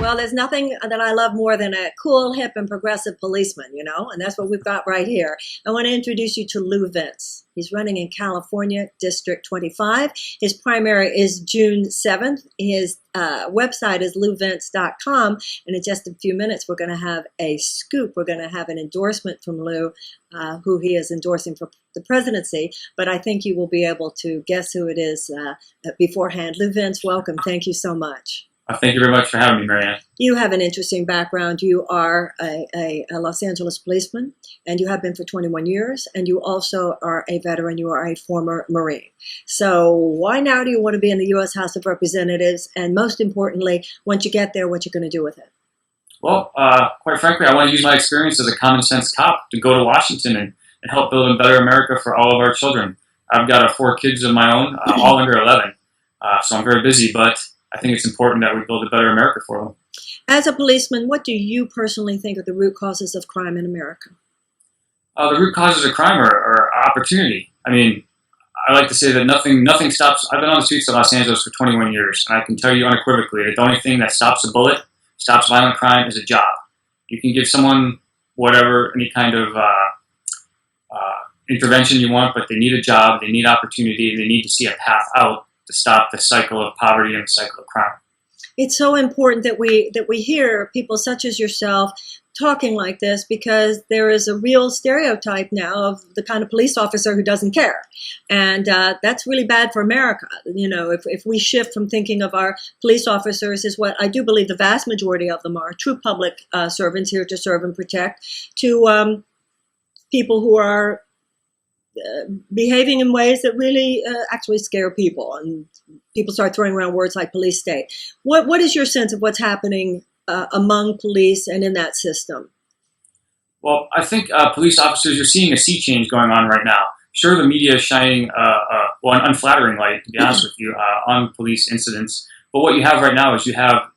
Well, there's nothing that I love more than a cool, hip, and progressive policeman, and that's what we've got right here. I want to introduce you to Lou Vince. He's running in California, District 25. His primary is June 7th. His website is louvince.com. And in just a few minutes, we're going to have a scoop. We're going to have an endorsement from Lou, who he is endorsing for the presidency. But I think you will be able to guess who it is beforehand. Lou Vince, welcome. Thank you so much. Thank you very much for having me, Marianne. You have an interesting background. You are a Los Angeles policeman, and you have been for 21 years, and you also are a veteran. You are a former Marine. So why now do you want to be in the U.S. House of Representatives? And most importantly, once you get there, what you're going to do with it? Well, quite frankly, I want to use my experience as a common sense cop to go to Washington and help build a better America for all of our children. I've got 4 kids of my own, all under 11, so I'm very busy, but I think it's important that we build a better America for them. As a policeman, what do you personally think are the root causes of crime in America? The root causes of crime are opportunity. I mean, I like to say that nothing stops. I've been on the streets of Los Angeles for 21 years, and I can tell you unequivocally that the only thing that stops a bullet, stops violent crime, is a job. You can give someone whatever, any kind of intervention you want, but they need a job, they need opportunity, they need to see a path out to stop the cycle of poverty and the cycle of crime. It's so important that we hear people such as yourself talking like this, because there is a real stereotype now of the kind of police officer who doesn't care. And that's really bad for America. If we shift from thinking of our police officers as what I do believe the vast majority of them are, true public servants here to serve and protect, to people who are behaving in ways that really actually scare people, and people start throwing around words like police state. What is your sense of what's happening among police and in that system? Well, I think police officers are seeing a sea change going on right now. Sure, the media is shining an unflattering light, to be honest with you, on police incidents. But what you have right now is you have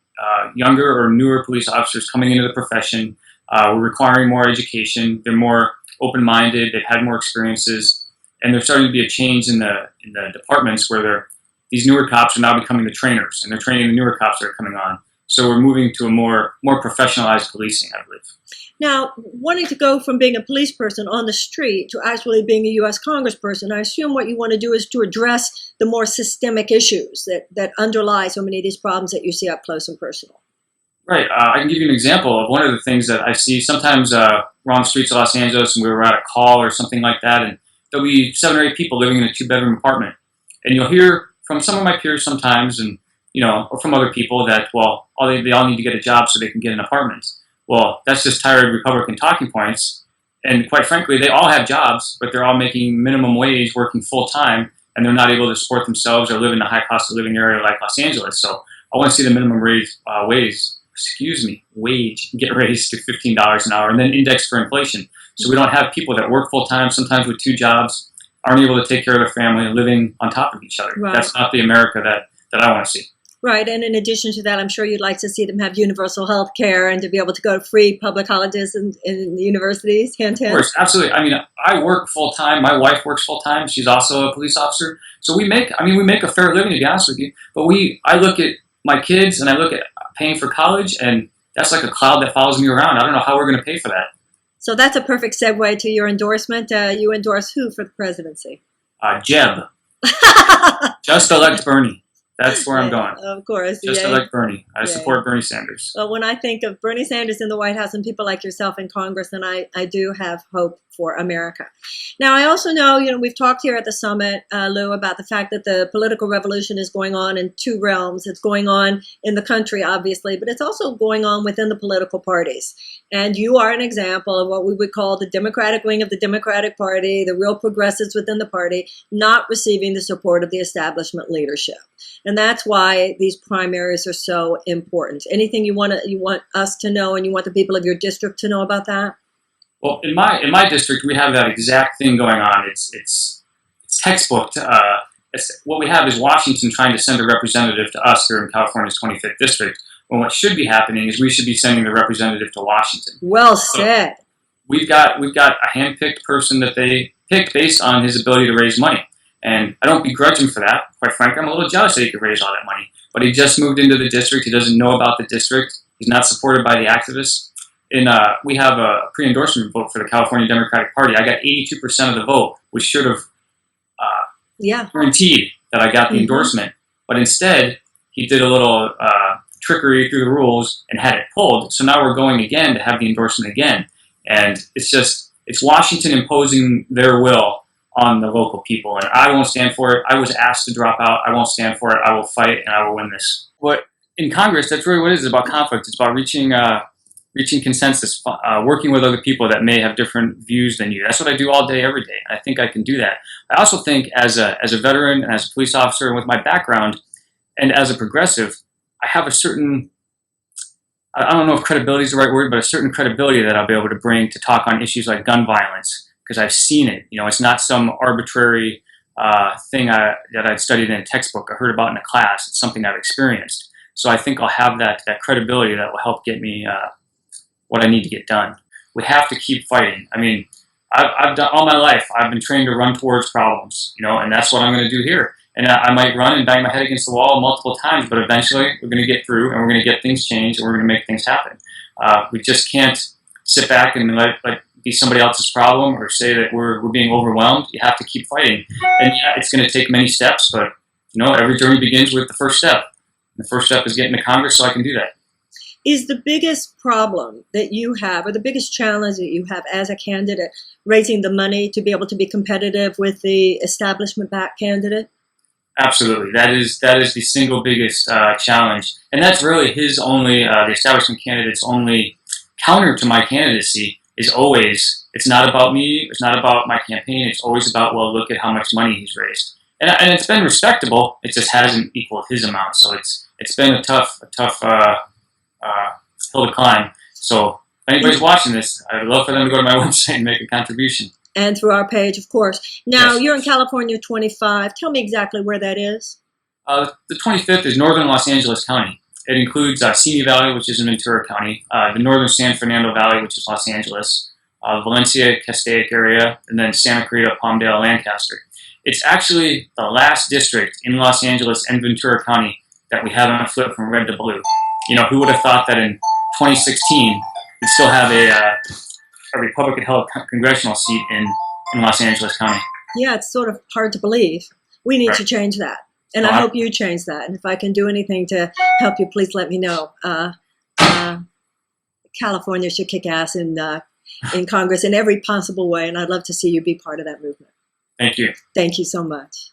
younger or newer police officers coming into the profession. We're requiring more education. They're more open-minded, they've had more experiences, and there's starting to be a change in the departments where these newer cops are now becoming the trainers, and they're training the newer cops that are coming on. So we're moving to a more professionalized policing, I believe. Now, wanting to go from being a police person on the street to actually being a U.S. congressperson, I assume what you want to do is to address the more systemic issues that underlie so many of these problems that you see up close and personal. Right. I can give you an example of one of the things that I see. Sometimes we're on the streets of Los Angeles and we're at a call or something like that, and there'll be 7 or 8 people living in a 2-bedroom apartment. And you'll hear from some of my peers sometimes, and or from other people that, well, they all need to get a job so they can get an apartment. Well, that's just tired Republican talking points. And quite frankly, they all have jobs, but they're all making minimum wage, working full time, and they're not able to support themselves or live in a high cost of living area like Los Angeles. So I want to see the minimum wage get raised to $15 an hour and then indexed for inflation. So we don't have people that work full time, sometimes with 2 jobs, aren't able to take care of their family and living on top of each other. Right. That's not the America that I want to see. Right, and in addition to that, I'm sure you'd like to see them have universal health care and to be able to go to free public colleges in the universities. Hint, hint. Of course, absolutely. I mean, I work full time. My wife works full time. She's also a police officer. So we make a fair living, to be honest with you. But I look at my kids and I look at paying for college, and that's like a cloud that follows me around. I don't know how we're going to pay for that. So that's a perfect segue to your endorsement. You endorse who for the presidency? Jeb. Just elect Bernie. That's where I'm going. Of course. Just elect Bernie. I support Bernie Sanders. Well, when I think of Bernie Sanders in the White House and people like yourself in Congress, then I do have hope for America. Now, I also know, we've talked here at the summit, Lou, about the fact that the political revolution is going on in 2 realms. It's going on in the country, obviously, but it's also going on within the political parties. And you are an example of what we would call the Democratic wing of the Democratic Party, the real progressives within the party, not receiving the support of the establishment leadership. And that's why these primaries are so important. Anything you want us to know, and you want the people of your district to know about that? Well, in my district, we have that exact thing going on. It's textbook. What we have is Washington trying to send a representative to us here in California's 25th district. When what should be happening is we should be sending the representative to Washington. Well said. So we've got a hand-picked person that they picked based on his ability to raise money. And I don't begrudge him for that. Quite frankly, I'm a little jealous that he could raise all that money. But he just moved into the district. He doesn't know about the district. He's not supported by the activists. We have a pre-endorsement vote for the California Democratic Party. I got 82% of the vote, which should have guaranteed that I got the endorsement. But instead, he did a little trickery through the rules and had it pulled. So now we're going again to have the endorsement again. And it's Washington imposing their will on the local people. And I won't stand for it. I was asked to drop out. I won't stand for it. I will fight and I will win this. In Congress, that's really what it is. It's about conflict. It's about reaching consensus, working with other people that may have different views than you. That's what I do all day, every day. I think I can do that. I also think as a veteran and as a police officer and with my background and as a progressive, I have a certain, I don't know if credibility is the right word, but a certain credibility that I'll be able to bring to talk on issues like gun violence, because I've seen it. It's not some arbitrary thing that I'd studied in a textbook or heard about in a class. It's something I've experienced. So I think I'll have that credibility that will help get me what I need to get done. We have to keep fighting. I mean, I've done all my life. I've been trained to run towards problems, and that's what I'm going to do here. And I might run and bang my head against the wall multiple times, but eventually we're going to get through and we're going to get things changed and we're going to make things happen. We just can't sit back and let be somebody else's problem or say that we're being overwhelmed. You have to keep fighting. And yeah, it's going to take many steps, but every journey begins with the first step. The first step is getting to Congress so I can do that. Is the biggest problem that you have, or the biggest challenge that you have as a candidate, raising the money to be able to be competitive with the establishment-backed candidate? Absolutely. That is the single biggest challenge. And that's really his only, the establishment candidate's only counter to my candidacy is always, it's not about me, it's not about my campaign, it's always about, well, look at how much money he's raised. And it's been respectable, it just hasn't equaled his amount. So it's been a tough hill to climb. So if anybody's watching this, I'd love for them to go to my website and make a contribution. And through our page, of course. Now, Yes. You're in California 25. Tell me exactly where that is. The 25th is northern Los Angeles County. It includes Simi Valley, which is in Ventura County, the northern San Fernando Valley, which is Los Angeles, Valencia, Castaic area, and then Santa Clarita, Palmdale, Lancaster. It's actually the last district in Los Angeles and Ventura County that we haven't flipped from red to blue. Who would have thought that in 2016 we'd still have a Republican-held congressional seat in Los Angeles County? Yeah, it's sort of hard to believe. We need Right. to change that. And I hope you change that. And if I can do anything to help you, please let me know. California should kick ass in Congress in every possible way, and I'd love to see you be part of that movement. Thank you. Thank you so much.